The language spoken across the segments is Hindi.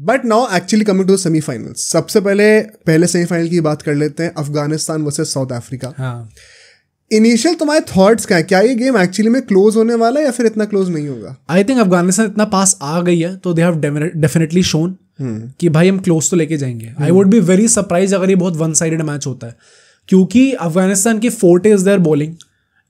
But now actually coming to semifinals, सबसे पहले सेमीफाइनल की बात कर लेते हैं, अफगानिस्तान वर्सेस साउथ अफ्रीका। हाँ, इनिशियल तुम्हारे थॉट्स क्या है, क्या ये गेम एक्चुअली में क्लोज होने वाला है या फिर इतना क्लोज नहीं होगा? आई थिंक अफगानिस्तान इतना पास आ गई है तो दे हैव डेफिनेटली शोन कि भाई हम क्लोज तो लेके जाएंगे। I would be very surprise अगर ये बहुत वन साइडेड मैच होता है, क्योंकि अफगानिस्तान की forte is their bowling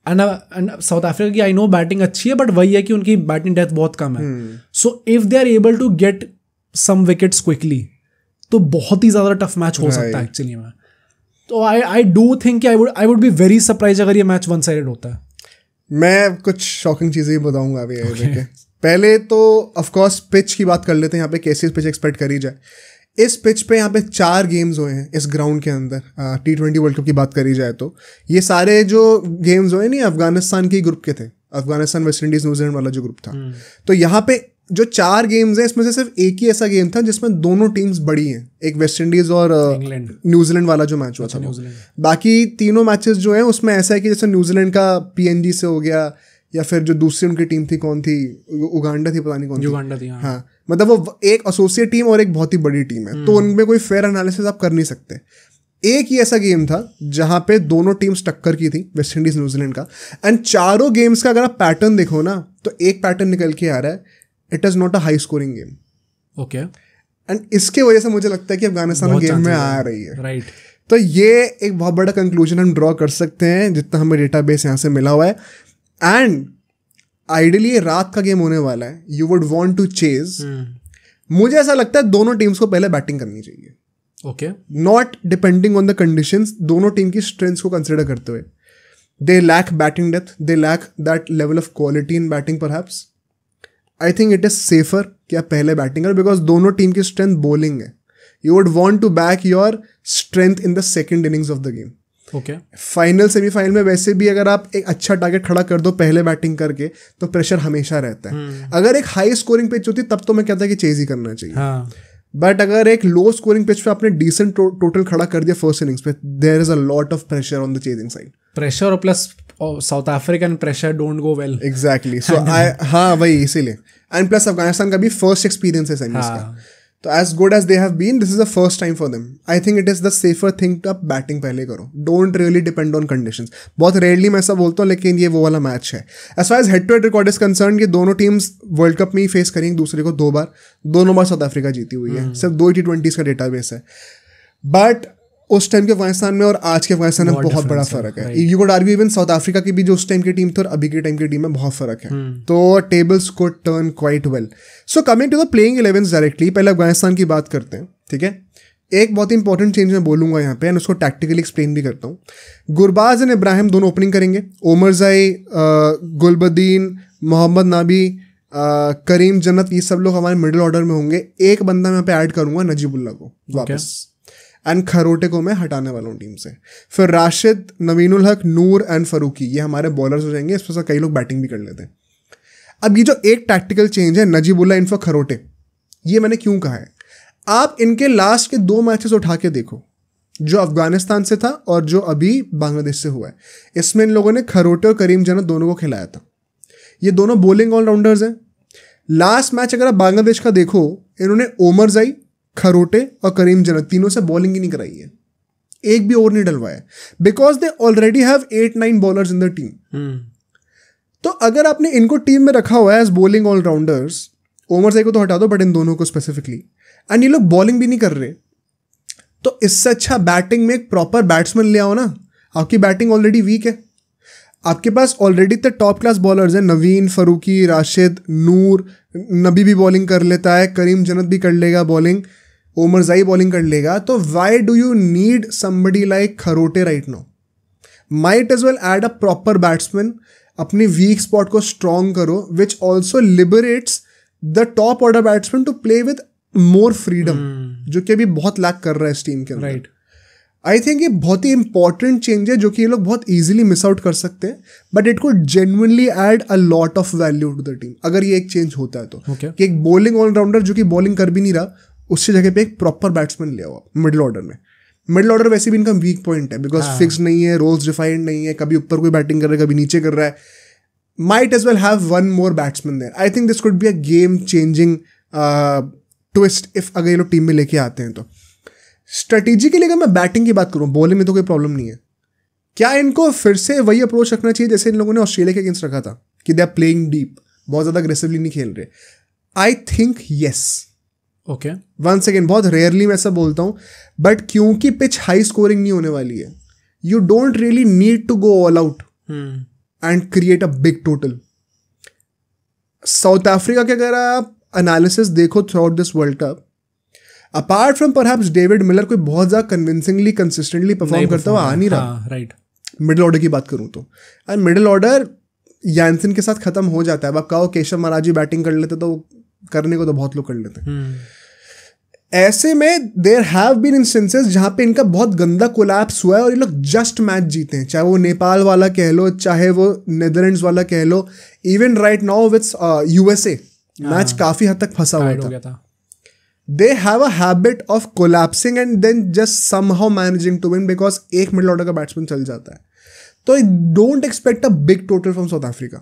and South Africa की आई नो बैटिंग अच्छी है, बट वही है कि उनकी बैटिंग डेप्थ बहुत कम है। So if they are able to get some wickets quickly तो बहुत ही ज्यादा टफ मैच हो सकता है एक्चुअली में। तो I do think I would be very surprise अगर ये मैच वन साइडेड होता है। मैं कुछ शॉकिंग चीजें ही बताऊंगा अभी देखे। पहले तो ऑफ कोर्स पिच की बात कर लेते हैं, यहाँ पे कैसी पिच एक्सपेक्ट करी जाए। इस पिच पे यहाँ पे 4 गेम्स हुए हैं इस ग्राउंड के अंदर। T20 वर्ल्ड कप की बात करी जाए तो ये सारे जो गेम्स हुए नहीं अफगानिस्तान के ग्रुप के थे, अफगानिस्तान वेस्ट इंडीज न्यूजीलैंड वाला जो ग्रुप था। तो यहाँ पे जो 4 गेम्स हैं इसमें से सिर्फ एक ही ऐसा गेम था जिसमें दोनों टीम्स बड़ी हैं, एक वेस्ट इंडीज और न्यूजीलैंड वाला जो मैच हुआ था। बाकी तीनों मैचेस जो हैं उसमें ऐसा है कि जैसे न्यूजीलैंड का PNG से हो गया, या फिर जो दूसरी उनकी टीम थी कौन थी, उगांडा थी, पता नहीं कौन थी। हाँ, मतलब वो एक एसोसिएट टीम और एक बहुत ही बड़ी टीम है, तो उनमें कोई फेयर एनालिसिस आप कर नहीं सकते। एक ही ऐसा गेम था जहां पे दोनों टीम्स टक्कर की थी, वेस्ट इंडीज न्यूजीलैंड का, एंड चारों गेम्स का अगर आप पैटर्न देखो ना तो एक पैटर्न निकल के आ रहा है, it is not a high scoring game. Okay, and इसके वजह से मुझे लगता है कि अफगानिस्तान गेम में आ रही है। राइट, तो ये एक बहुत बड़ा कंक्लूजन हम ड्रॉ कर सकते हैं जितना हमें डेटाबेस यहाँ से मिला हुआ है। एंड आइडियली ये रात का गेम होने वाला है, you would want to chase. मुझे ऐसा लगता है दोनों टीम्स को पहले बैटिंग करनी चाहिए। Okay, not depending on the conditions, दोनों टीम की स्ट्रेंथ्स को कंसिडर करते हुए। They lack batting depth, they lack that level of quality in batting perhaps. I think it is safer कि आप पहले बैटिंग करो, बिकॉज दोनों टीम की स्ट्रेंथ बॉलिंग है। You would want to back your strength in the second innings of the game. Okay, final semifinal में वैसे भी अगर आप एक अच्छा टारगेट खड़ा कर दो पहले बैटिंग करके तो प्रेशर हमेशा रहता है। अगर एक हाई स्कोरिंग पिच होती तब तो मैं कहता कि चेज ही करना चाहिए। हाँ, बट अगर एक लो स्कोरिंग पिच पे आपने डिसेंट टोटल खड़ा कर दिया फर्स्ट इनिंग्स पे, there is a lot of pressure on the chasing side. Pressure और plus South African pressure don't go well. Exactly, so हाँ वही इसीलिए। एंड प्लस अफगानिस्तान का भी फर्स्ट एक्सपीरियंस है सेमीज का, तो as good as they have been, this is the first time for them. I think it is the safer thing to आप बैटिंग पहले करो, don't really depend on conditions. बहुत रेयरली मैं ऐसा बोलता हूँ, लेकिन ये वो वाला मैच है। As far as head to head record is concerned, ये दोनों टीम्स वर्ल्ड कप में ही फेस करेंगे दूसरे को 2 बार, दोनों बार साउथ अफ्रीका जीती हुई है। सिर्फ 2 T20s का डेटाबेस है, बट उस टाइम के अफगानिस्तान में और आज के अफगानिस्तान में बहुत बड़ा फर्क है। You could argue even south Africa की भी जो उस टाइम की टीम थी और अभी के टाइम की टीम में बहुत फर्क है। तो टेबल्स को turn quite well. So coming to the playing 11 directly, पहले अफगानिस्तान की बात करते हैं, ठीक है। एक बहुत इंपॉर्टेंट चेंज मैं बोलूंगा यहाँ पे, एंड उसको टैक्टिकली एक्सप्लेन भी करता हूँ। गुरबाज एंड इब्राहिम दोनों ओपनिंग करेंगे, ओमरजाई, गुलबदीन, मोहम्मद नाबी, करीम जन्नत, ये सब लोग हमारे मिडिल ऑर्डर में होंगे। एक बंदा मैं यहाँ पे ऐड करूंगा नजीबुल्ला को वापस, एंड खरोटे को मैं हटाने वाला हूँ टीम से। फिर राशिद, नवीनुल हक, नूर एंड फरूकी, ये हमारे बॉलर्स हो जाएंगे। इसमें से कई लोग बैटिंग भी कर लेते हैं। अब ये जो एक टैक्टिकल चेंज है नजीबुल्ला इन फॉर खरोटे, ये मैंने क्यों कहा है, आप इनके लास्ट के 2 मैचेस उठा के देखो, जो अफगानिस्तान से था और जो अभी बांग्लादेश से हुआ है। इसमें इन लोगों ने खरोटे और करीम जन्नत दोनों को खिलाया था। ये दोनों बॉलिंग ऑलराउंडर्स हैं। लास्ट मैच अगर आप बांग्लादेश का देखो, इन्होंने ओमरजाई, खरोटे और करीम जन्नत तीनों से बॉलिंग ही नहीं कराई है, एक भी ओवर नहीं डलवाया, because they already have 8-9 bowlers in the team. तो अगर आपने इनको टीम में रखा हुआ है एज बॉलिंग ऑलराउंडर्स, ओमरजाई को तो हटा दो बट इन दोनों को स्पेसिफिकली, एंड ये लोग बॉलिंग भी नहीं कर रहे, तो इससे अच्छा बैटिंग में एक प्रॉपर बैट्समैन ले आओ ना। आपकी बैटिंग ऑलरेडी वीक है, आपके पास ऑलरेडी तो टॉप क्लास बॉलर्स हैं, नवीन, फरूकी, राशिद, नूर, नबी भी बॉलिंग कर लेता है, करीम जन्नत भी कर लेगा बॉलिंग, ओमरजाई बॉलिंग कर लेगा। तो why do you need somebody like Kharote right now? Might as well add a proper batsman, अपनी वीक स्पॉट को स्ट्रॉन्ग करो, which also liberates the top order batsman to play with more freedom, जो कि अभी बहुत लैक कर रहा है इस टीम के अंदर। राइट, आई थिंक ये बहुत ही इंपॉर्टेंट चेंज है जो कि ये लोग बहुत इजीली मिस आउट कर सकते हैं, but it could genuinely add a lot of value to the team अगर ये एक चेंज होता है तो। कि एक बॉलिंग ऑलराउंडर जो कि बॉलिंग कर भी नहीं रहा, उसकी जगह पे एक प्रॉपर बैट्समैन ले आओ मिडिल ऑर्डर में। मिडिल ऑर्डर वैसे भी इनका वीक पॉइंट है, बिकॉज फिक्स नहीं है, रोल्स डिफाइंड नहीं है, कभी ऊपर कोई बैटिंग कर रहा है, कभी नीचे कर रहा है। Might as well have one more batsman there. I think this could be a game changing twist if अगर ये लोग टीम में लेके आते हैं तो। स्ट्रेटेजिकली अगर मैं बैटिंग की बात करूँ, बॉलिंग में तो कोई प्रॉब्लम नहीं है। क्या इनको फिर से वही अप्रोच रखना चाहिए जैसे इन लोगों ने ऑस्ट्रेलिया के अगेंस्ट रखा था कि दे आर प्लेइंग डीप, बहुत ज़्यादा अग्रेसिवली नहीं खेल रहे? I think yes. Okay, one second, बहुत रेयरली मैं ऐसा बोलता हूँ, बट क्योंकि पिच हाई स्कोरिंग नहीं होने वाली है, you don't really need to go all out and create a big total. South Africa के अगर आप एनालिसिस देखो throughout this world cup, apart from perhaps David Miller, कोई बहुत ज़्यादा कन्विंसिंगली कंसिस्टेंटली परफॉर्म करता हुआ आ नहीं रहा। राइट, मिडिल ऑर्डर की बात करूँ तो, एंड मिडिल ऑर्डर यानसन के साथ खत्म हो जाता है। अब आप कहो केशव महाराज बैटिंग कर लेते तो करने को तो बहुत लोग कर लेते हैं। ऐसे में देयर हैव बीन इंस्टेंसेस जहां पे इनका बहुत गंदा कोलैप्स हुआ है और ये लोग जस्ट मैच जीते हैं, चाहे वो नेपाल वाला कह लो, चाहे वो नेदरलैंड्स वाला कह लो, even right now with USA match काफी हद तक फंसा हुआ था। They have a habit of collapsing and then just somehow managing to win because एक मिडिल ऑर्डर का बैट्समैन चल जाता है। तो don't expect a big total from South Africa.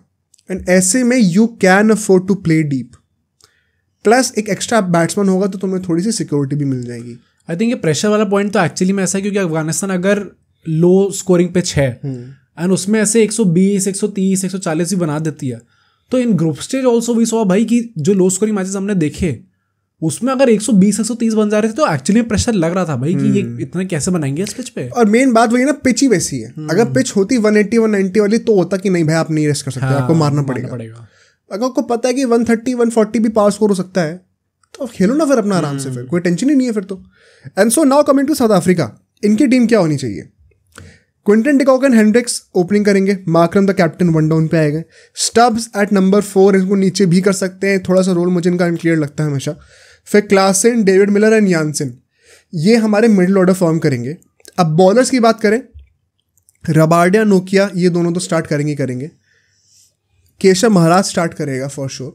And ऐसे में you can afford to play deep. Plus एक एक्स्ट्रा बैट्समैन होगा तो तुम्हें थोड़ी सी सिक्योरिटी भी मिल जाएगी। आई थिंक ये प्रेशर वाला पॉइंट तो एक्चुअली में ऐसा है क्योंकि अफगानिस्तान अगर लो स्कोरिंग पिच है एंड उसमें ऐसे 120, 130, 140 भी बना देती है, तो in group stage also we saw भाई कि जो लो स्कोरिंग मैचेस हमने देखे उसमें अगर 120, 130 बन जा रहे थे तो एक्चुअली प्रेशर लग रहा था भाई कि ये इतना कैसे बनाएंगे इस पिच पे। और मेन बात वही ना, पिच ही वैसी है। अगर पिच होती 180, 190 वाली तो होता कि नहीं भाई आप नहीं रेस्ट कर सकते, आपको मारना पड़ेगा। अगर आपको पता है कि 130, 140 भी पास स्कोर हो सकता है तो खेलो ना फिर अपना आराम से, फिर कोई टेंशन ही नहीं है फिर तो। And so now coming to South Africa, इनकी टीम क्या होनी चाहिए? Quinton de Kock and Hendricks opening करेंगे, Markram the captain one down पे आएगा, स्टब्स एट नंबर 4, इनको नीचे भी कर सकते हैं, थोड़ा सा रोल मुझे इनका अनक्लियर लगता है हमेशा। फिर Klaasen, David Miller and Janssen, ये हमारे मिडिल ऑर्डर फॉर्म करेंगे। अब बॉलर्स की बात करें, रबाडा, नोकिया, ये दोनों तो स्टार्ट करेंगे। केशव महाराज स्टार्ट करेगा फॉर श्योर।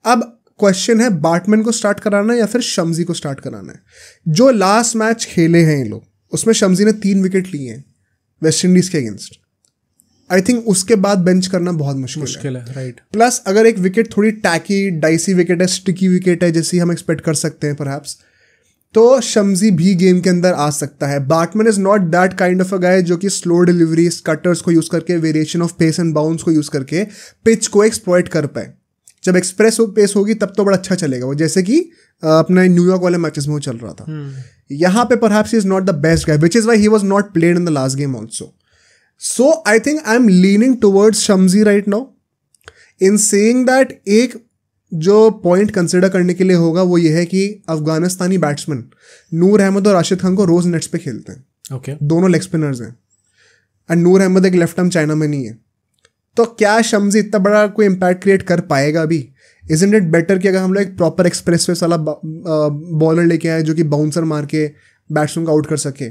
अब क्वेश्चन है बैट्समैन को स्टार्ट कराना है या फिर शम्सी को स्टार्ट कराना है। जो लास्ट मैच खेले हैं ये लोग, उसमें शम्सी ने 3 विकेट लिए हैं वेस्ट इंडीज के अगेंस्ट। आई थिंक उसके बाद बेंच करना बहुत मुश्किल है। राइट। प्लस अगर एक विकेट थोड़ी टैकी डाइसी विकेट है, स्टिकी विकेट है, जैसी हम एक्सपेक्ट कर सकते हैं परहैप्स, तो शम्सी भी गेम के अंदर आ सकता है। Batsman is not that kind of a guy जो कि स्लो डिलीवरी, कटर्स को यूज करके, variation of pace and bounce को यूज करके पिच को एक्सप्लॉइट कर पाए। जब एक्सप्रेस पेस होगी तब तो बड़ा अच्छा चलेगा वो, जैसे कि अपने न्यूयॉर्क वाले मैचेस में वो चल रहा था। यहाँ पे perhaps he is not the best guy, which is why he was not played in the last game also. So I think I'm leaning towards Shamsi right now in saying that एक जो पॉइंट कंसिडर करने के लिए होगा वो ये है कि अफगानिस्तानी बैट्समैन नूर अहमद और राशिद खान को रोज नेट्स पे खेलते हैं। Okay. दोनों लेग स्पिनर्स हैं एंड नूर अहमद एक लेफ्ट आर्म चाइना में नहीं है। तो क्या शम्सी इतना बड़ा कोई इम्पैक्ट क्रिएट कर पाएगा अभी? Isn't it better कि अगर हम लोग एक प्रॉपर एक्सप्रेस वे वाला बॉलर लेके आए जो कि बाउंसर मार के बैट्समैन को आउट कर सके?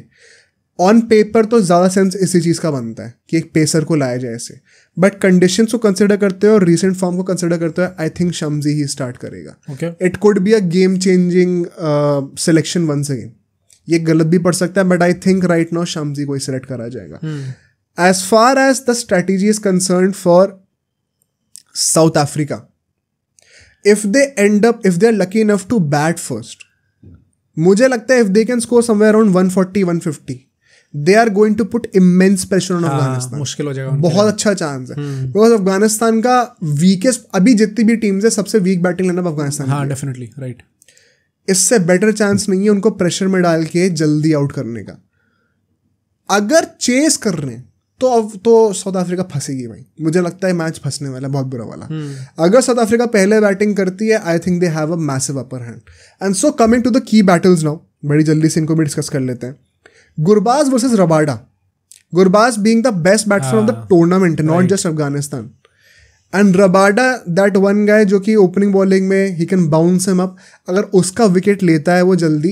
ऑन पेपर तो ज़्यादा सेंस इसी चीज़ का बनता है कि एक पेसर को लाया जाए ऐसे, बट कंडीशंस को कंसिडर करते हुए और रिसेंट फॉर्म को कंसिडर करते हुए आई थिंक शम्सी ही स्टार्ट करेगा। It could be a game changing selection once again. ये गलत भी पड़ सकता है but I think right now Shamsi को ही सिलेक्ट करा जाएगा। As far as the strategy is concern for South Africa, if they are lucky enough to bat first, मुझे लगता है if they can score somewhere around 140, 150 they are going to put immense pressure on Afghanistan। मुश्किल हो जाएगा, बहुत अच्छा चांस है बिकॉज अफगानिस्तान का वीकेस्ट, अभी जितनी भी टीम्स है सबसे वीक बैटिंग लाइनअप अफगानिस्तान। हाँ डेफिनेटली राइट। इससे बेटर चांस नहीं है उनको प्रेशर में डाल के जल्दी आउट करने का। अगर चेस कर रहे हैं तो अब तो साउथ अफ्रीका फंसेगी भाई, मुझे लगता है मैच फंसने वाला है बहुत बुरा वाला। अगर साउथ अफ्रीका पहले बैटिंग करती है I think they have a massive upper hand. And so coming to the key battles now, बड़ी जल्दी से इनको भी डिस्कस कर लेते हैं। Gurbaz versus Rabada, Gurbaz being the best batsman of the tournament, not just Afghanistan, and Rabada that one guy जो कि ओपनिंग बॉलिंग में he can bounce him up, अगर उसका विकेट लेता है वो जल्दी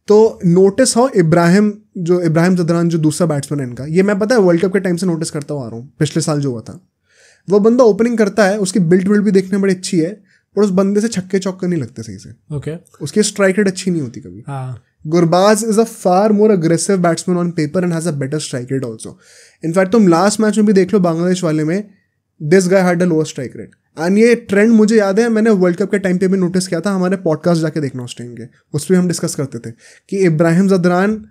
तो नोटिस हो इब्राहिम जदरान जो दूसरा बैट्समैन है इनका, ये मैं पता है वर्ल्ड कप के टाइम से नोटिस करता हुआ आ रहा हूँ, पिछले साल जो हुआ था वो बंदा ओपनिंग करता है, उसकी बिल्ड भी देखने में बड़ी अच्छी है पर उस बंदे से छक्के चौके नहीं लगते सही से, उसकी स्ट्राइक रेट अच्छी नहीं होती कभी। Gurbaz is a far more aggressive batsman on paper and has a better strike rate also. In fact, तुम लास्ट मैच में भी देख लो बांग्लादेश वाले में, this guy had a lower strike rate and ये ट्रेंड मुझे याद है, मैंने वर्ल्ड कप के टाइम पे भी नोटिस किया था, हमारे पॉडकास्ट जाके देखना उस टाइम के, उस पर हम डिस्कस करते थे कि इब्राहिम ज़दरान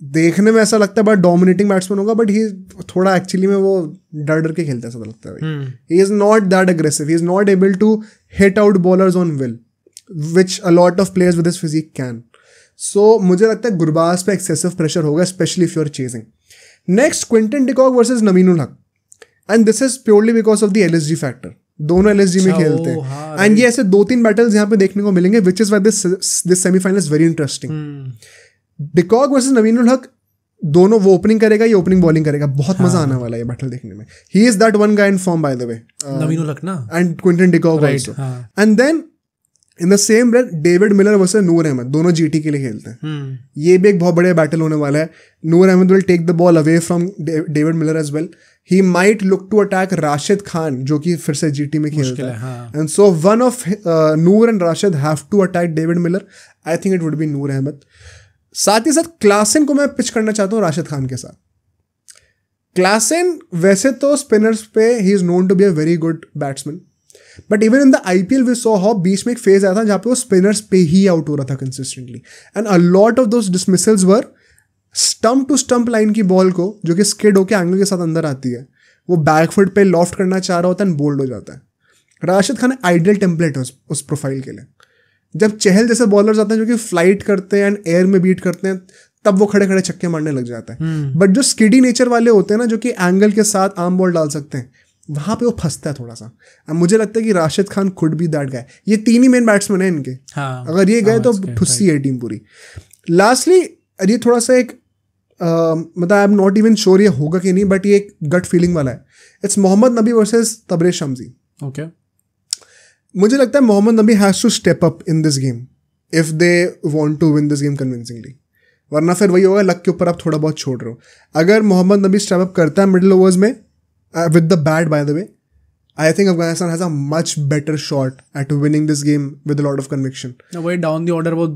देखने में ऐसा लगता है बड़ा डोमिनेटिंग बैट्समैन होगा, बट ही थोड़ा एक्चुअली में वो डर डर के खेलता है, ऐसा लगता है। He is not that aggressive, he is not able to hit out bowlers on will, which a lot of players with his physique can. So मुझे लगता है गुरबाज पे एक्सेसिव प्रेशर होगा, especially if you are chasing. Next, Quinton de Kock versus Naveen ul Haq, and this is purely because of the LSG factor. दोनों एलएसजी में खेलते हैं, एंड ये ऐसे 2-3 बैटल्स यहाँ पे देखने को मिलेंगे, which is why this semifinal is very interesting. De Kock versus Naveen ul Haq, दोनों, वो ओपनिंग करेगा, ये ओपनिंग बॉलिंग करेगा, बहुत मजा आने वाला है ये बैटल देखने में। He is that one guy in form by the way, Naveen ul Haq ना, and Quinton de Kock also. And then in the same breath David Miller versus Noor Ahmad, दोनों जीटी के लिए खेलते हैं। ये भी एक बहुत बड़े बैटल होने वाला है। Noor Ahmad will take the ball away from David Miller as well. He might look to attack Rashid Khan, जो कि फिर से जीटी में खेलता है, and so one of Noor and Rashid have to attack David Miller. I think it would be Noor Ahmad. साथ ही साथ क्लासन को मैं पिच करना चाहता हूँ राशिद खान के साथ। क्लासन वैसे तो स्पिनर्स पे he is known to be a very good batsman, but even in the IPL we saw how बीच में एक फेज आया था जहाँ पे वो स्पिनर्स पे ही आउट हो रहा था consistently, and a lot of those dismissals were stump to stump line की बॉल को, जो कि स्किड होकर एंगल के साथ अंदर आती है, वो बैकफुट पे लॉफ्ट करना चाह रहा होता है एंड बोल्ड हो जाता है। राशिद खान आइडियल टेम्पलेट है उस प्रोफाइल के लिए। जब चहल जैसे बॉलर्स आते हैं जो कि फ्लाइट करते हैं एंड एयर में बीट करते हैं, तब वो खड़े खड़े छक्के मारने लग जाता है। बट जो स्किडी नेचर वाले होते हैं ना, जो कि एंगल के साथ आर्म बॉल डाल सकते हैं, वहां पे वो फंसता है थोड़ा सा। अब मुझे लगता है कि Rashid Khan could be that guy. ये 3 ही मेन बैट्समैन हैं इनके। अगर ये गए तो ठुस्सी है टीम पूरी। लास्टली, ये थोड़ा सा एक मतलब आई एम नॉट इवन श्योर ये होगा कि नहीं, बट ये एक गट फीलिंग वाला है। It's Mohammad Nabi versus Tabrez Shamsi. Okay, मुझे लगता है Mohammad Nabi has to step up in this game if they want to win this game convincingly, वरना फिर वही होगा लक के ऊपर आप थोड़ा बहुत छोड़ रहे हो। अगर मोहम्मद नबी स्टेप अप करता है मिडिल ओवर्स में with the bat, bye the way, I think Afghanistan has a much better shot at winning this game with a lot of conviction. वही डाउन द ऑर्डर वो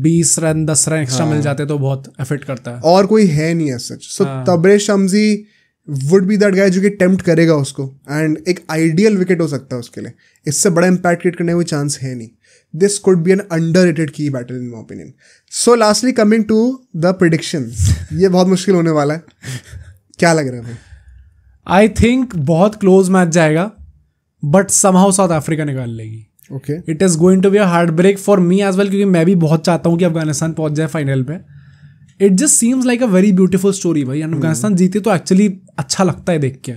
20 रन 10 रन एक्स्ट्रा मिल जाते तो बहुत अफेक्ट करता है, और कोई है नहीं as such. So Tabraiz Shamsi would be that guy जो कि टेम्प्ट करेगा उसको, एंड एक आइडियल विकेट हो सकता है उसके लिए। इससे बड़ा इम्पैक्ट क्रिएट करने का कोई चांस है नहीं। This could be an underrated की battle in my opinion. So lastly coming to the predictions, ये बहुत मुश्किल होने वाला है। क्या लग रहा है भाई? आई थिंक बहुत क्लोज मैच जाएगा, बट समहाउ साउथ अफ्रीका निकाल लेगी। Okay, it is going to be a heart break for me as well, क्योंकि मैं भी बहुत चाहता हूँ कि अफगानिस्तान पहुंच जाए फाइनल पे। It just seems like a very beautiful story भाई। अफगानिस्तान जीते तो एक्चुअली अच्छा लगता है देख के।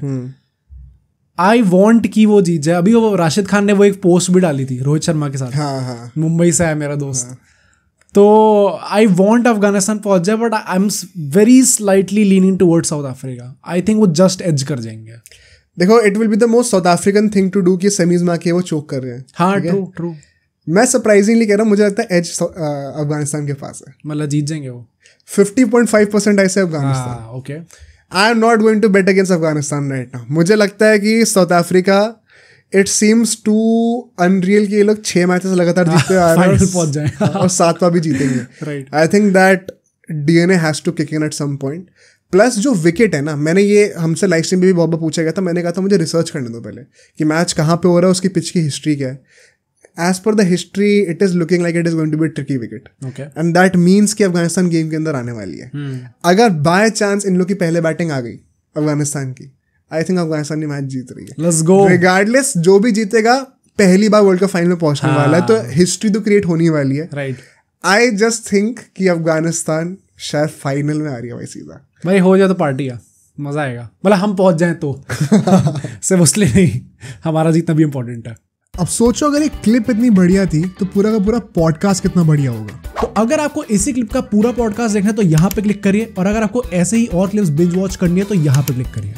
आई वॉन्ट कि वो जीत जाए। अभी वो राशिद खान ने वो एक पोस्ट भी डाली थी रोहित शर्मा के साथ, मुंबई से है मेरा दोस्त, तो आई वॉन्ट अफगानिस्तान पहुंच जाए, but I am very slightly leaning towards South Africa. I think वो जस्ट एज कर जाएंगे। देखो, it will be the most South African thing to do कि सेमीज में आके वो चोक कर रहे हैं। हाँ, ट्रू। मैं सरप्राइजिंगली कह रहा हूँ, मुझे लगता है एज अफगानिस्तान के पास है। मतलब जीत जाएंगे वो 50.5% ऐसे Afghanistan. Okay, I am not going to bet against Afghanistan right now. मुझे लगता है कि South Africa, it seems to unreal कि ये लोग 6 मैचेस लगातार जीतते आ रहे हैं, पहुंच जाए और 7वां भी जीतेंगे। I think that DNA has to kick in at some point. Plus जो विकेट है ना, मैंने ये हमसे लाइव स्ट्रीम में भी बहुत बार पूछा गया था, मैंने कहा था मुझे रिसर्च करने दो पहले कि मैच कहाँ पे हो रहा है, उसकी पिच की हिस्ट्री क्या है। As per the history it is looking like it is going to be tricky wicket, and that means कि अफगानिस्तान गेम के अंदर आने वाली है। अगर बाय चांस इन लोग की पहले बैटिंग आ गई अफगानिस्तान की, आई थिंक अफगानिस्तान ये मैच जीत रही है। Let's go. रिगार्डलेस जो भी जीतेगा पहली बार वर्ल्ड कप फाइनल में पहुंचने वाला है, तो हिस्ट्री तो क्रिएट होनी वाली है। राइट। आई जस्ट थिंक कि अफगानिस्तान शायद फाइनल में आ रही है भाई सीधा। भाई हो जाए तो पार्टी है, मजा आएगा। मतलब हम पहुंच जाएं तो सिर्फ उसलिए नहीं, हमारा जीतना भी इम्पोर्टेंट है। अब सोचो अगर एक क्लिप इतनी बढ़िया थी तो पूरा का पूरा पॉडकास्ट कितना बढ़िया होगा। तो अगर आपको इसी क्लिप का पूरा पॉडकास्ट देखना है तो यहाँ पे क्लिक करिए, और अगर आपको ऐसे ही और क्लिप्स बिंज वॉच करनी है तो यहाँ पे क्लिक करिए।